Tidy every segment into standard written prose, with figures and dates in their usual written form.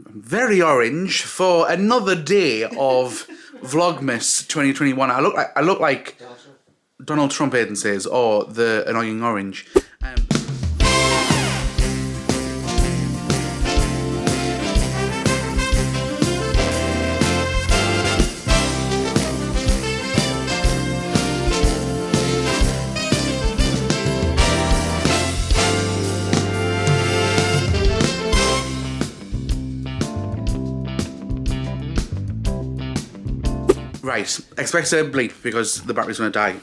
very orange for another day of Vlogmas 2021. I look like Donald Trump, Aiden says, or the annoying orange. Right, expect a bleep because the battery's going to die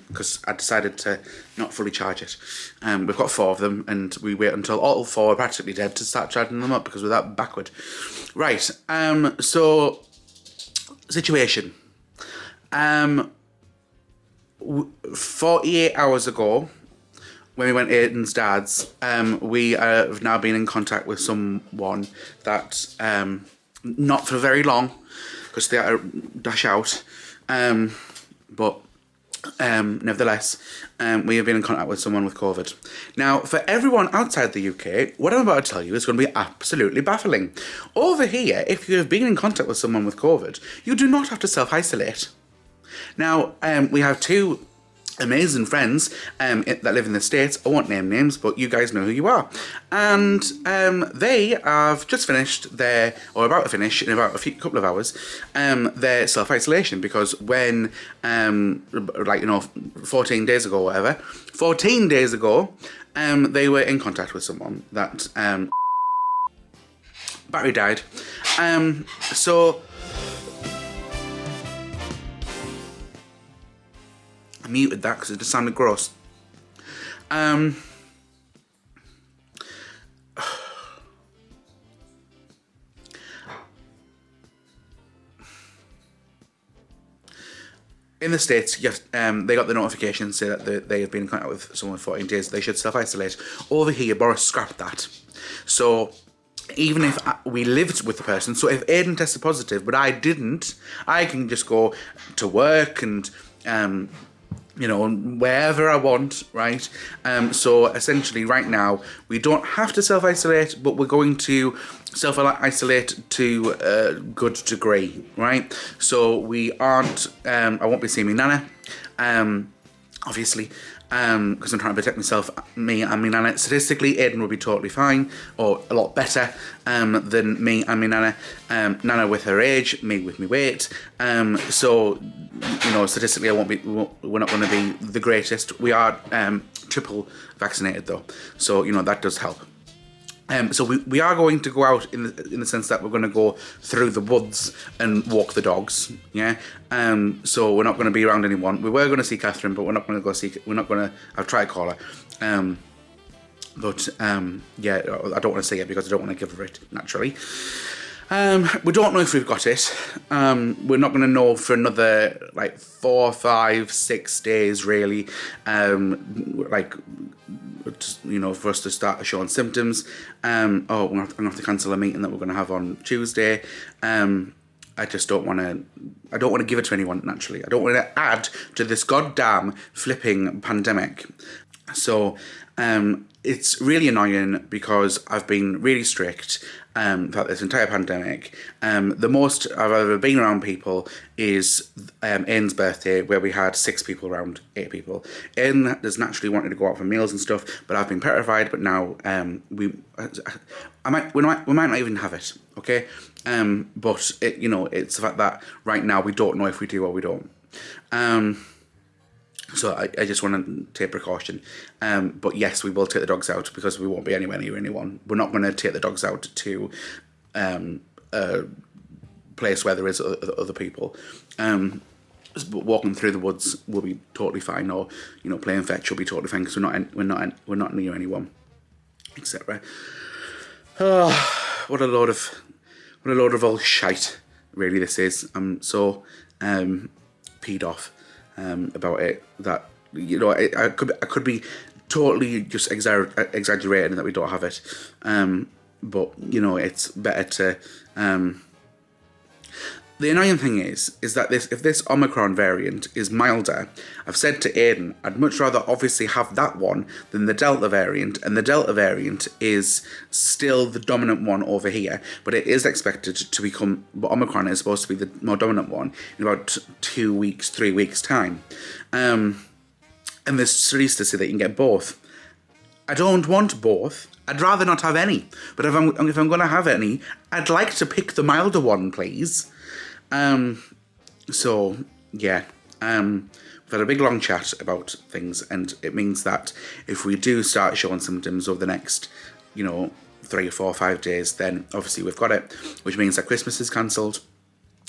because I decided to not fully charge it. We've got 4 of them and we wait until all 4 are practically dead to start charging them up because we're that backward. Right, so situation. 48 hours ago, when we went to Aiden's dad's, we have now been in contact with someone that, not for very long, because they had to dash out, but nevertheless, we have been in contact with someone with COVID. Now, for everyone outside the UK, what I'm about to tell you is going to be absolutely baffling. Over here, if you have been in contact with someone with COVID, you do not have to self-isolate. Now, we have 2 amazing friends that live in the States. I won't name names, but you guys know who you are. And they have just finished or about to finish in about couple of hours, their self-isolation, because when, 14 days ago or whatever, 14 days ago, they were in contact with someone that, battery died. So, I muted that because it just sounded gross. In the States, they got the notification say that they have been in contact with someone for 14 days. They should self-isolate. Over here, Boris scrapped that. So even if we lived with the person, so if Aiden tested positive, but I didn't, I can just go to work and wherever I want, right? So essentially right now, we don't have to self-isolate, but we're going to self-isolate to a good degree, right? So we aren't, I won't be seeing me nana, obviously, because I'm trying to protect myself, me and me nana. Statistically, Aiden will be totally fine, or a lot better than me and me nana. Nana with her age, me with my weight. So, statistically, we're not going to be the greatest. We are triple vaccinated though, so that does help. So we are going to go out in the sense that we're going to go through the woods and walk the dogs, yeah. So we're not going to be around anyone. We were going to see Catherine, but we're not going to go see. We're not going to. I've tried to call her, but yeah, I don't want to see it because I don't want to give her it naturally. We don't know if we've got it. We're not going to know for another 4, 5, 6 days really. For us to start showing symptoms. I'm going to have to cancel a meeting that we're going to have on Tuesday. I just don't want to give it to anyone naturally. I don't want to add to this goddamn flipping pandemic. So it's really annoying because I've been really strict throughout this entire pandemic. The most I've ever been around people is Aiden's birthday, where we had 6 people around, 8 people. Aiden has naturally wanted to go out for meals and stuff, but I've been petrified. But now we might not even have it, okay? But it's the fact that right now we don't know if we do or we don't. So I just want to take precaution. But yes, we will take the dogs out because we won't be anywhere near anyone. We're not going to take the dogs out to a place where there is other people. But walking through the woods will be totally fine, or playing fetch will be totally fine because we're not near anyone, etc. Oh, what a load of old shite, really. This is. I'm so peed off about it that I could be totally just exaggerating that we don't have it, but it's better to The annoying thing is that if this Omicron variant is milder, I've said to Aiden, I'd much rather obviously have that one than the Delta variant, and the Delta variant is still the dominant one over here, but it is expected to become, but Omicron is supposed to be the more dominant one in about 2 weeks, 3 weeks time. And there's studies to say that you can get both. I don't want both. I'd rather not have any. But if I'm going to have any, I'd like to pick the milder one, please. So, yeah. We've had a big long chat about things, and it means that if we do start showing symptoms over the next, 3 or 4 or 5 days, then obviously we've got it, which means that Christmas is cancelled,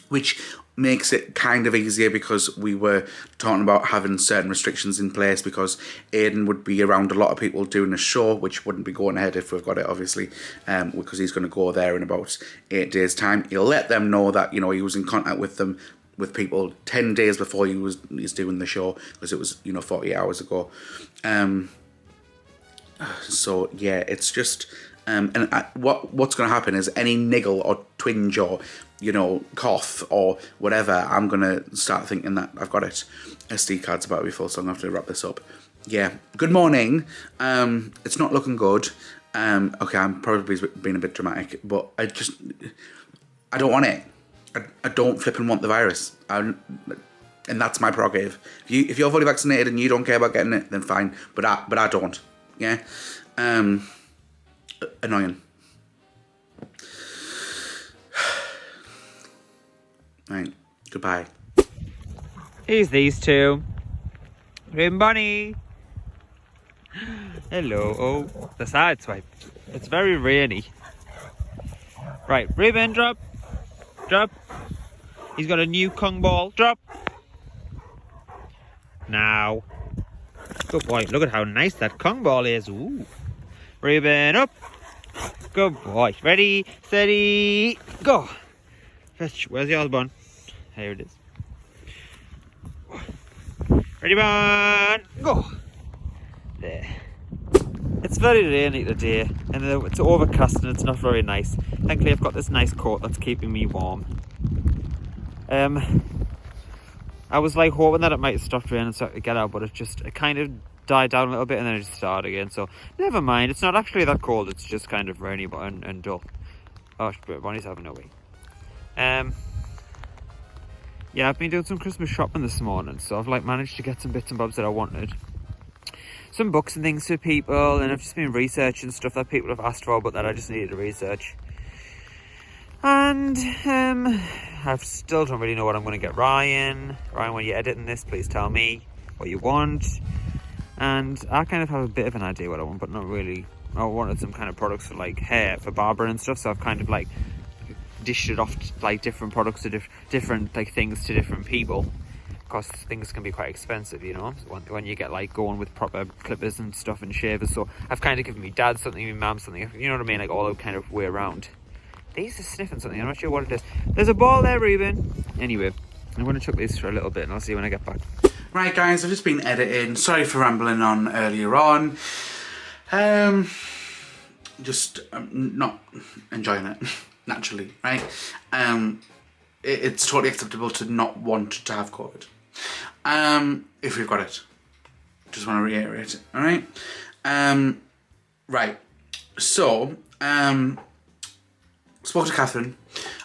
which makes it kind of easier because we were talking about having certain restrictions in place because Aiden would be around a lot of people doing a show, which wouldn't be going ahead if we've got it, obviously, because he's going to go there in about 8 days' time. He'll let them know that, he was in contact with people 10 days before he's doing the show, because it was, 48 hours ago. So, yeah, it's just... what's going to happen is any niggle or twinge or, cough or whatever, I'm going to start thinking that I've got it. SD card's about to be full, so I'm going to have to wrap this up. Yeah, good morning. It's not looking good. Okay, I'm probably being a bit dramatic, but I don't want it. I don't flipping want the virus. And that's my prerogative. If you're fully vaccinated and you don't care about getting it, then fine. But I don't. Yeah. Annoying. Right, goodbye. Here's these two. Rain Bunny. Hello. Oh, the side swipe. It's very rainy. Right, Raven, drop. Drop. He's got a new Kung ball. Drop. Now. Good boy. Look at how nice that Kung ball is. Ooh. Raven, up. Good boy. Ready, steady, go. Fetch. Where's the other one? Here it is. Ready, one, go. There. It's very rainy today, and it's overcast and it's not very nice. Thankfully, I've got this nice coat that's keeping me warm. I was like hoping that it might have stopped raining so I could get out, but it kind of died down a little bit and then it just started again. So never mind. It's not actually that cold. It's just kind of rainy and dull. Oh, Bonnie's having a wee. Yeah, I've been doing some Christmas shopping this morning, so I've managed to get some bits and bobs that I wanted. Some books and things for people, and I've just been researching stuff that people have asked for but that I just needed to research. And I still don't really know what I'm going to get Ryan. Ryan, when you're editing this, please tell me what you want. And I kind of have a bit of an idea what I want, but not really. I wanted some kind of products for hair for Barbara and stuff, so I've kind of dished it off to, different products to different things to different people, because things can be quite expensive, when you get going with proper clippers and stuff and shavers. So I've kind of given me dad something, my mum something, you know what I mean, all out kind of way around. These are sniffing something, I'm not sure what it is. There's a ball there, Reuben. Anyway, I'm going to chuck these for a little bit and I'll see you when I get back. Right guys, I've just been editing. Sorry for rambling on earlier on. Just not enjoying it. Naturally, right? It's totally acceptable to not want to have COVID. If we've got it. Just want to reiterate it, alright? Right. So, spoke to Catherine,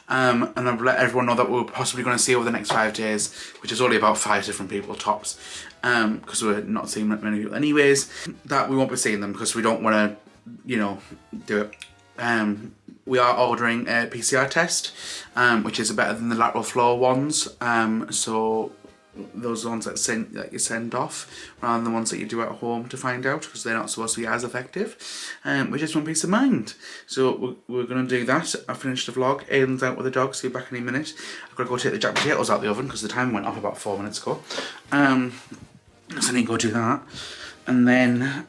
and I've let everyone know that we're possibly going to see over the next 5 days, which is only about 5 different people tops, because we're not seeing that many people anyways, that we won't be seeing them because we don't want to, do it. We are ordering a PCR test, which is better than the lateral flow ones. So those are the ones that you send off, rather than the ones that you do at home to find out, because they're not supposed to be as effective. We just want peace of mind. So we're going to do that. I finished the vlog. Aiden's out with the dog, so he'll be back any minute. I've got to go take the jack potatoes out the oven because the time went off about 4 minutes ago. So I need to go do that. And then,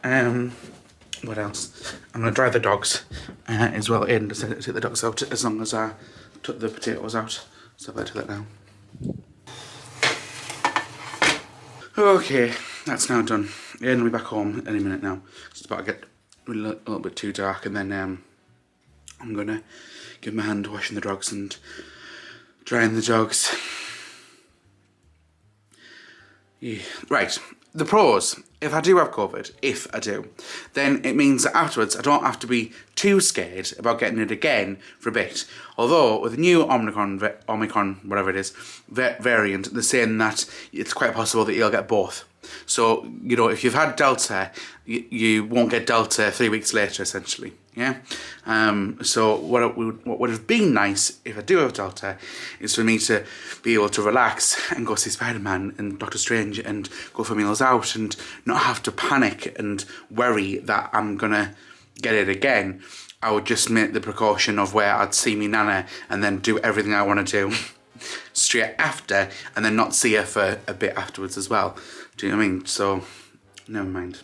what else? I'm going to dry the dogs as well. Aiden just take the dogs out as long as I took the potatoes out. So I better do that now. Okay, that's now done. Aiden will be back home any minute now. It's about to get a little bit too dark, and then I'm going to give him a hand washing the dogs and Drying the dogs. Yeah. Right, the pros. If I do have COVID, then it means that afterwards I don't have to be too scared about getting it again for a bit. Although with the new Omicron, whatever it is, variant, they're saying that it's quite possible that you'll get both. So, you know, if you've had Delta, you won't get Delta 3 weeks later, essentially. Yeah. So what would have been nice if I do have Delta is for me to be able to relax and go see Spider-Man and Doctor Strange and go for meals out and not have to panic and worry that I'm gonna get it again. I would just make the precaution of where I'd see me nana and then do everything I want to do straight after and then not see her for a bit afterwards as well. Do you know what I mean? So, never mind.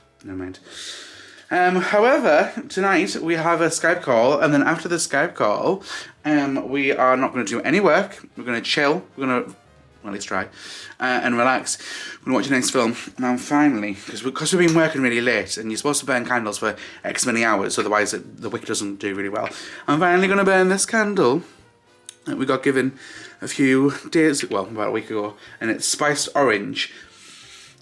However, tonight we have a Skype call, and then after the Skype call, we are not going to do any work. We're going to chill. We're going to, well, let's try, and relax. We're going to watch the next film. Now, finally, because we've been working really late, and you're supposed to burn candles for X many hours, otherwise the wick doesn't do really well. I'm finally going to burn this candle that we got given a few days, well, about a week ago, and it's spiced orange,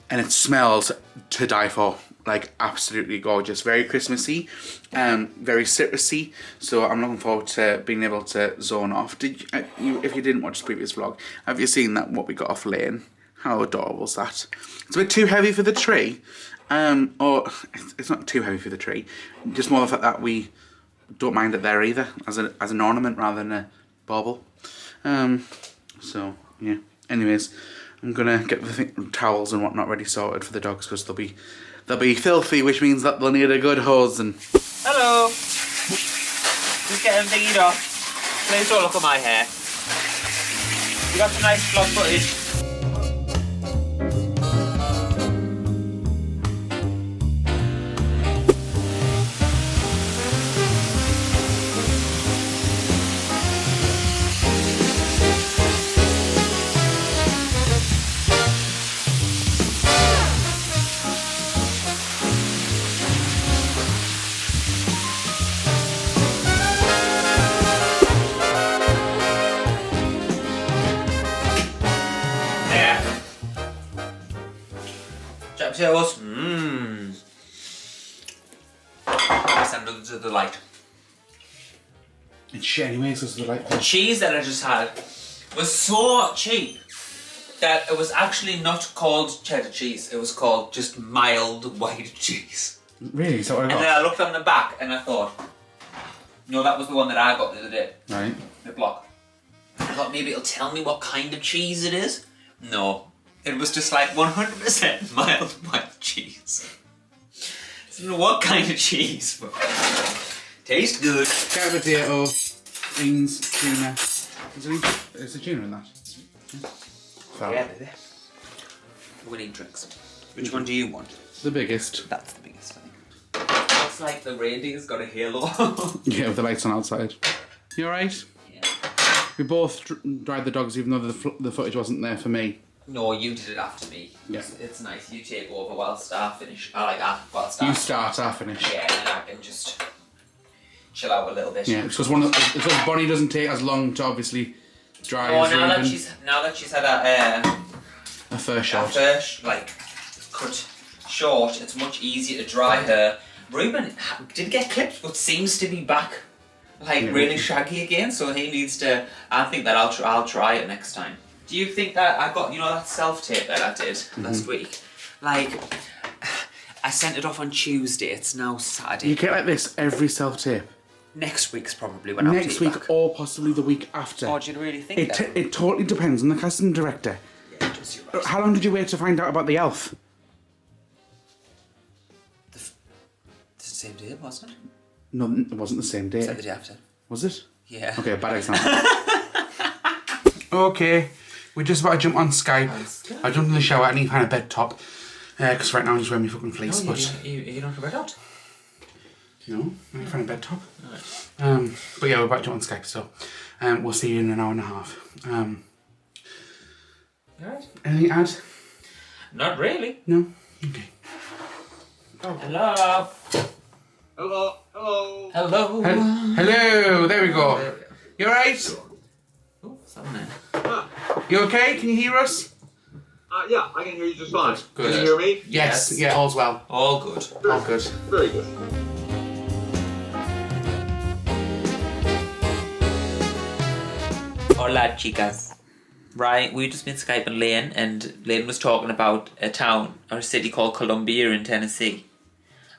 and it smells to die for. Like, absolutely gorgeous. Very Christmassy, very citrusy. So I'm looking forward to being able to zone off. If you didn't watch the previous vlog, have you seen that what we got off Lane? How adorable is that? It's a bit too heavy for the tree. Or it's not too heavy for the tree. Just more the fact that we don't mind it there either, as an ornament rather than a bauble. So yeah. Anyways, I'm gonna get the towels and whatnot ready sorted for the dogs because they'll be filthy, which means that they'll need a good hose and... Hello! Just getting thingied off. Please don't look at my hair. You got some nice vlog footage. Potatoes. Send them to the light. It's shit anyways, because the light. The cheese that I just had was so cheap that it was actually not called cheddar cheese. It was called just mild white cheese. Really? Is that what I got? And then I looked on the back and I thought, no, that was the one that I got the other day. Right. The block. I thought maybe it'll tell me what kind of cheese it is. No. It was just like 100% mild white cheese. I don't know what kind of cheese, but tastes good. Carrot, potato, beans, tuna. Is there tuna in that? Yeah, baby. We need drinks. Which one do you want? The biggest. That's the biggest, I think. Looks like the reindeer's got a halo. Yeah, with the lights on outside. You alright? Yeah. We both dried the dogs even though the footage wasn't there for me. No, you did it after me. Yeah. It's nice. You take over whilst I finish. I like that. Whilst You start, I finish. Yeah, and then I can just chill out a little bit. Yeah, because Bonnie doesn't take as long to obviously dry as now Reuben. that she's had a fur short. Cut short, it's much easier to dry her. Reuben did get clipped, but seems to be back really shaggy again. So he needs to. I think that I'll try it next time. Do you think that I got, that self-tape that I did last week? I sent it off on Tuesday, it's now Saturday. You get like this every self-tape? Next week's probably when I'll take Next week back. or possibly the week after. Oh, do you really think that? It totally depends on the casting director. Yeah, it does, you're right. How long did you wait to find out about the elf? The same day, wasn't it? No, it wasn't the same day. It's like the day after. Was it? Yeah. Okay, bad example. Okay, we're just about to jump on Skype. I jumped in the shower. I need to find a bed top. Because right now I'm just wearing my fucking fleece. No, but you don't have a bed out? No, I need to find a bed top. Right. But yeah, we're about to jump on Skype, so we'll see you in an hour and a half. Alright. Anything to add? Not really. No? Okay. Oh. Hello. Hello. Hello. Hello. Hello, there we go. You alright? Oh, what's that one there? You okay? Can you hear us? Yeah, I can hear you just fine. Good. Can you hear me? Yes. Yeah, all's well. All good. All good. Very good. Hola, chicas. Right, we've just been Skyping Lane, and Lane was talking about a town or a city called Columbia in Tennessee.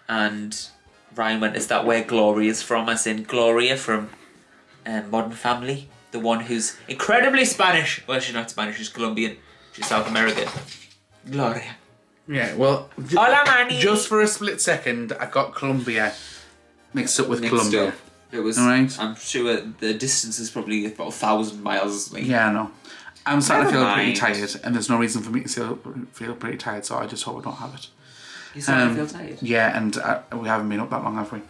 And Ryan went, "Is that where Gloria's from?" I said, "Gloria from Modern Family. The one who's incredibly Spanish." Well, she's not Spanish, she's Colombian. She's South American. Gloria. Yeah, well, Hola, Manny. just for a split second, I got Colombia mixed up with Colombia. It was, Alright. I'm sure the distance is probably about 1,000 miles. Yeah, I know. I'm starting to feel Never pretty mind. tired, and there's no reason for me to feel pretty tired, so I just hope I don't have it. You starting to feel tired? Yeah, and we haven't been up that long, have we?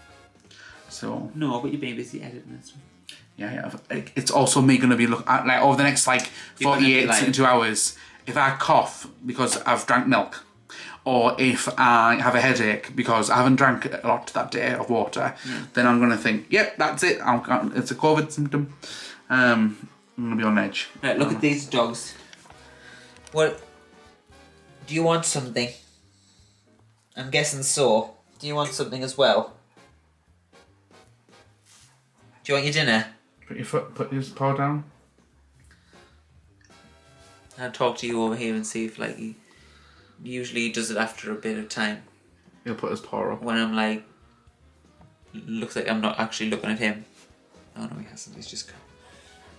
So No, but you've been busy editing and stuff. yeah. It's also me going to be like over the next like You're gonna be 48 like- 72 hours. If I cough because I've drank milk, or if I have a headache because I haven't drank a lot that day of water, then I'm going to think, yep, that's it. It's a COVID symptom. I'm going to be on edge. Right, look at these dogs. What? Do you want something? I'm guessing so. Do you want something as well? Do you want your dinner? Put your paw down. I'll talk to you over here and see if like he usually does it after a bit of time. He'll put his paw up. When I'm like, looks like I'm not actually looking at him. Oh no, he hasn't. He's just.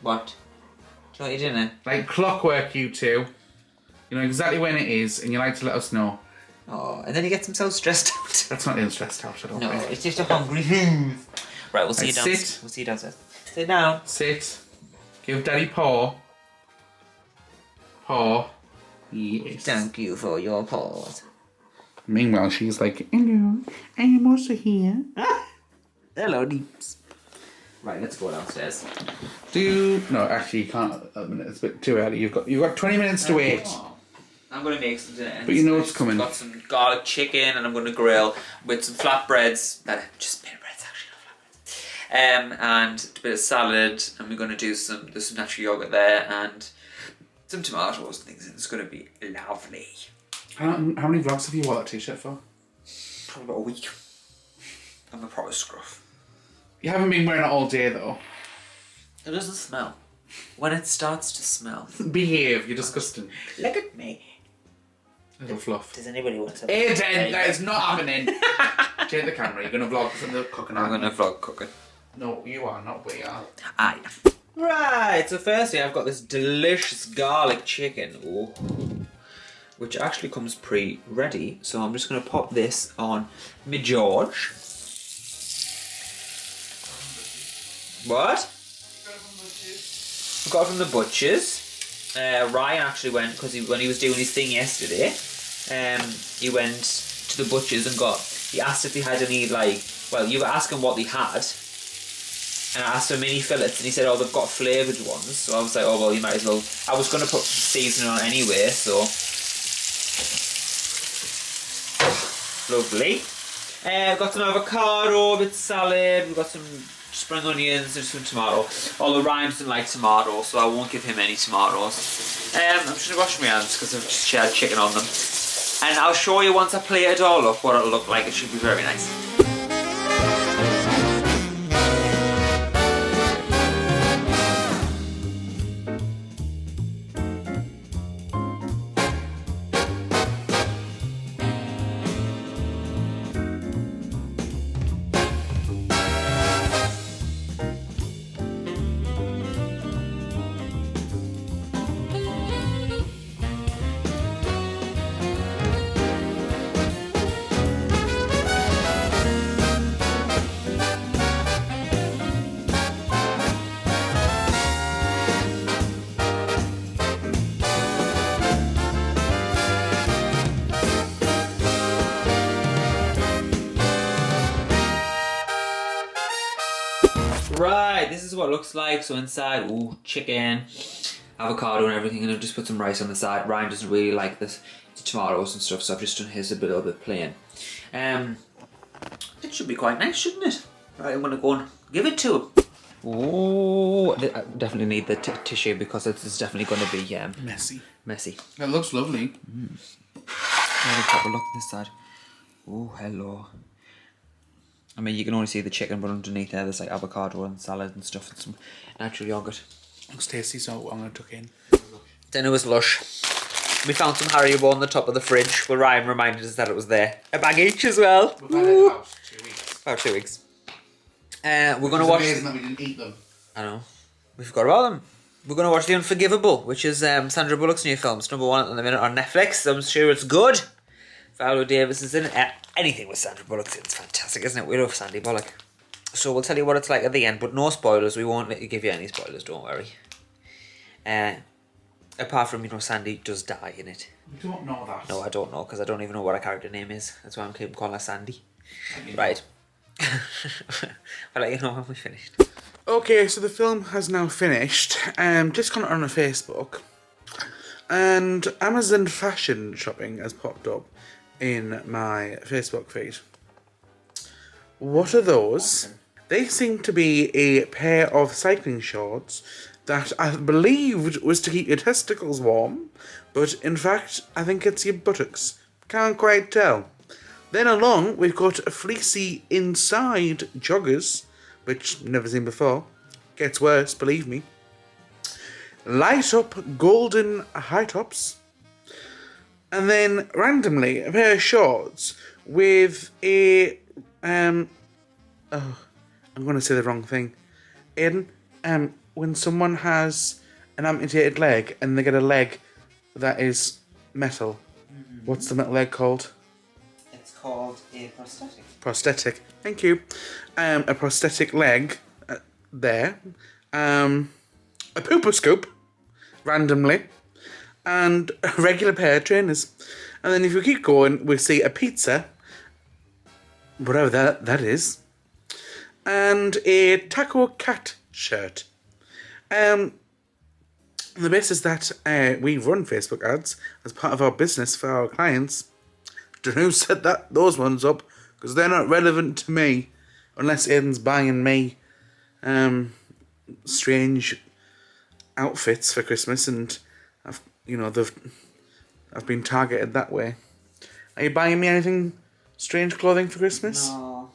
What? Do you want your dinner? Like clockwork, you two. You know exactly when it is, and you like to let us know. Oh, and then he gets himself stressed out. That's not even stressed out, I don't No, think. it's just a hungry. Right, we'll see you Right, downstairs. sit. We'll see you downstairs. Sit down. Sit. Give Daddy paw. Paw. Yes. Thank you for your paws. Meanwhile, she's like, hello, I am also here. Hello, deeps. Right, let's go downstairs. No, actually, you can't at the minute. It's a bit too early. You've got 20 minutes to wait. Oh, I'm gonna make some dinner. But you know what's coming. Got some garlic chicken, and I'm gonna grill with some flatbreads. Just pita breads, actually, not flatbreads. And a bit of salad, and we're gonna do there's some natural yogurt there, and some tomatoes and things. And it's gonna be lovely. How many vlogs have you wore that t-shirt for? Probably about a week. I'm a proper scruff. You haven't been wearing it all day, though. It doesn't smell. When it starts to smell. Behave, you're disgusting. Look at me. Little fluff. Does anybody want to? Aiden, that is not happening. Change the camera. You're going to vlog from the cooking. I'm gonna vlog cooking. No, you are, not we are. Right, so firstly I've got this delicious garlic chicken, which actually comes pre-ready. So I'm just going to pop this on my George. What? I got it from the butchers. Ryan actually went, because when he was doing his thing yesterday, he went to the butchers and he asked if they had any, you were asking what they had. And I asked for mini fillets, and he said, oh, they've got flavoured ones. So I was like, oh, well, you might as well. I was going to put seasoning on anyway, so. Lovely. We've got some avocado, a bit of salad, we've got some spring onions and some tomato. Although Ryan doesn't like tomato, so I won't give him any tomatoes. I'm just going to wash my hands because I've just shared chicken on them. And I'll show you once I plate it all up what it'll look like. It should be very nice. Right, this is what it looks like. So inside, chicken, avocado and everything, and I've just put some rice on the side. Ryan doesn't really like the tomatoes and stuff, so I've just done his a little bit plain. It should be quite nice, shouldn't it? Right, I'm gonna go and give it to him. Ooh, Oh, I definitely need the tissue because it's definitely going to be Messy. messy. It looks lovely. Have a proper look at this side. Oh, hello. I mean, you can only see the chicken, but underneath there's like avocado and salad and stuff and some natural yogurt. Looks tasty, so I'm going to tuck in. Dinner was lush. We found some Haribo on the top of the fridge where Ryan reminded us that it was there. A bag each as well. We've had it about 2 weeks. About 2 weeks. We're going to watch... It's amazing that we didn't eat them. I know. We forgot about them. We're going to watch The Unforgivable, which is Sandra Bullock's new film. It's #1 at the minute on Netflix. I'm sure it's good. Viola Davis is in it. Anything with Sandra Bullock, it's fantastic, isn't it? We love Sandy Bullock. So we'll tell you what it's like at the end, but no spoilers. We won't give you any spoilers, don't worry. Apart from, Sandy does die in it. We don't know that. No, I don't know, because I don't even know what her character name is. That's why I'm keeping calling her Sandy. Right. I'll let you know when we finished. Okay, so the film has now finished. Just got it on Facebook. And Amazon fashion shopping has popped up in my Facebook feed. What are those? They seem to be a pair of cycling shorts that I believed was to keep your testicles warm, but in fact, I think it's your buttocks. Can't quite tell. Then along, we've got fleecy inside joggers, which I've never seen before. Gets worse, believe me. Light up golden high tops. And then, randomly, a pair of shorts with a, I'm going to say the wrong thing. Aiden, when someone has an amputated leg and they get a leg that is metal, what's the metal leg called? It's called a prosthetic. Prosthetic, thank you. A prosthetic leg there. A pooper scoop, randomly. And a regular pair of trainers. And then if we keep going, we see a pizza, whatever that is, and a taco cat shirt. The basis that we run Facebook ads as part of our business for our clients. Don't know who set those ones up, because they're not relevant to me, unless Aiden's buying me strange outfits for Christmas, and I've been targeted that way. Are you buying me anything strange clothing for Christmas? No.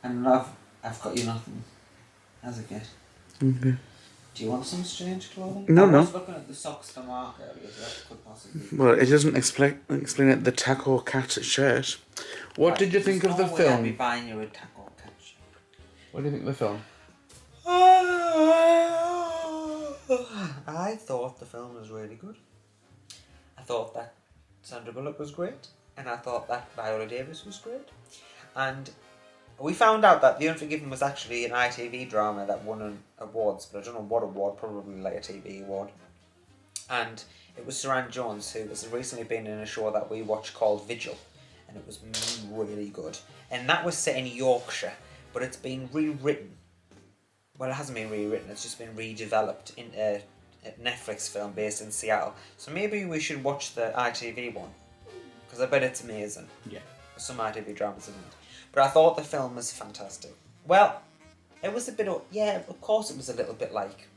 And I've got you nothing as a gift. Okay. Do you want some strange clothing? No. I was looking at the socks for Mark earlier, so that could possibly... Well, it doesn't explain it. The taco cat shirt. What did you think of the film? I'll be buying you a taco cat shirt. What do you think of the film? I thought the film was really good. I thought that Sandra Bullock was great, and I thought that Viola Davis was great. And we found out that The Unforgiven was actually an ITV drama that won awards, but I don't know what award, probably like a TV award. And it was Saran Jones, who has recently been in a show that we watched called Vigil, and it was really good. And that was set in Yorkshire, but it's been rewritten. Well, it hasn't been rewritten, it's just been redeveloped in a Netflix film based in Seattle. So maybe we should watch the ITV one, because I bet it's amazing. Yeah. Some ITV dramas isn't. But I thought the film was fantastic. Well, it was a bit of... Yeah, of course it was a little bit like...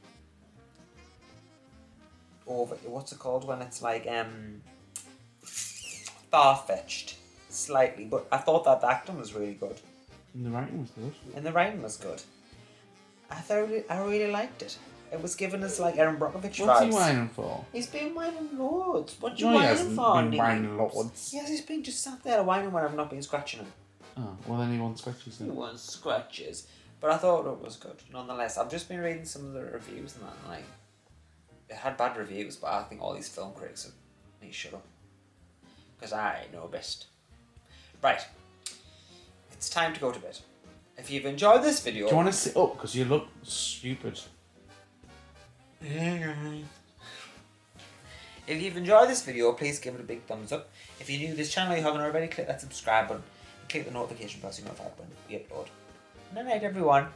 What's it called when it's like... far-fetched. Slightly. But I thought that the acting was really good. And the writing was good. And the writing was good. I really liked it. It was given us like Aaron Brockovich vibes. What's he whining for? He's been whining loads. What you No, he whining hasn't for? been whining loads. Yes, he's been just sat there whining when I've not been scratching him. Oh, well then he wants scratches He then. wants scratches. But I thought it was good, nonetheless. I've just been reading some of the reviews and that, and like, it had bad reviews, but I think all these film critics need to shut up. Because I know best. Right. It's time to go to bed. If you've enjoyed this video... Do you want to sit up? Because you look stupid. If you've enjoyed this video, please give it a big thumbs up. If you're new to this channel and you haven't already, click that subscribe button. And click the notification bell so you're notified when we upload. Good night, everyone.